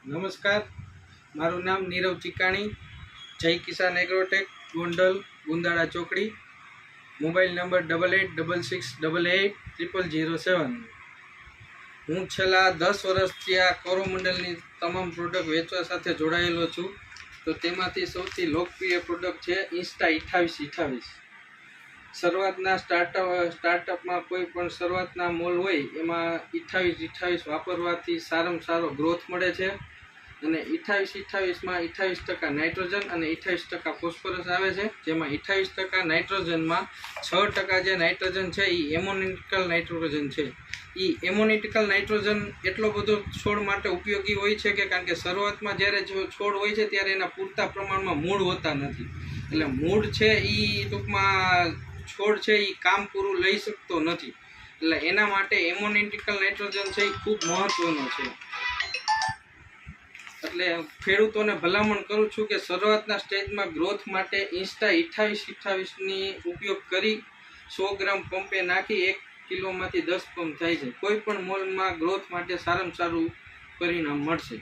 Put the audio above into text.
નમસ્કાર, મારું નામ નીરવ ચિકાણી, જય કિસાન એગ્રોટેક, ગોંડલ, ગુંદાળા ચોકડી, મોબાઈલ નંબર 8866888007। હું છેલ્લા 10 વર્ષથી આ કોરોમંડલની તમામ પ્રોડક્ટ વેચવા સાથે જોડાયેલો છું। તો તેમાંથી સૌથી લોકપ્રિય પ્રોડક્ટ છે ઇન્સ્ટા 2828। શરૂઆતના સ્ટાર્ટઅપમાં કોઈ પણ શરૂઆતના મોલ હોય એમાં 2828 વાપરવાથી સારામાં સારો ગ્રોથ મળે છે। અને 2828માં 28% નાઇટ્રોજન અને 28% ફોસ્ફરસ આવે છે, જેમાં 28% નાઇટ્રોજનમાં 6% જે નાઇટ્રોજન છે એ એમોનિટિકલ નાઇટ્રોજન છે। એ એમોનિટિકલ નાઇટ્રોજન એટલો બધો છોડ માટે ઉપયોગી હોય છે કે કારણ કે શરૂઆતમાં જ્યારે છોડ હોય છે ત્યારે એના પૂરતા પ્રમાણમાં મૂળ હોતા નથી, એટલે મૂળ છે એ ટૂંકમાં છોડ છે એ કામ પૂરું લઈ શકતો નથી, એટલે એના માટે એમોનિટિકલ નાઇટ્રોજન છે એ ખૂબ મહત્વનો છે। એટલે ખેડૂતોને ભલામણ કરું છું કે શરૂઆતના સ્ટેજમાં ગ્રોથ માટે ઇન્સ્ટા 2828ની ઉપયોગ કરી 100 ગ્રામ પંપે નાખી 1 કિલોમાંથી 10 પંપ થાય છે। કોઈ પણ મોલમાં ગ્રોથ માટે સારામાં સારું પરિણામ મળશે।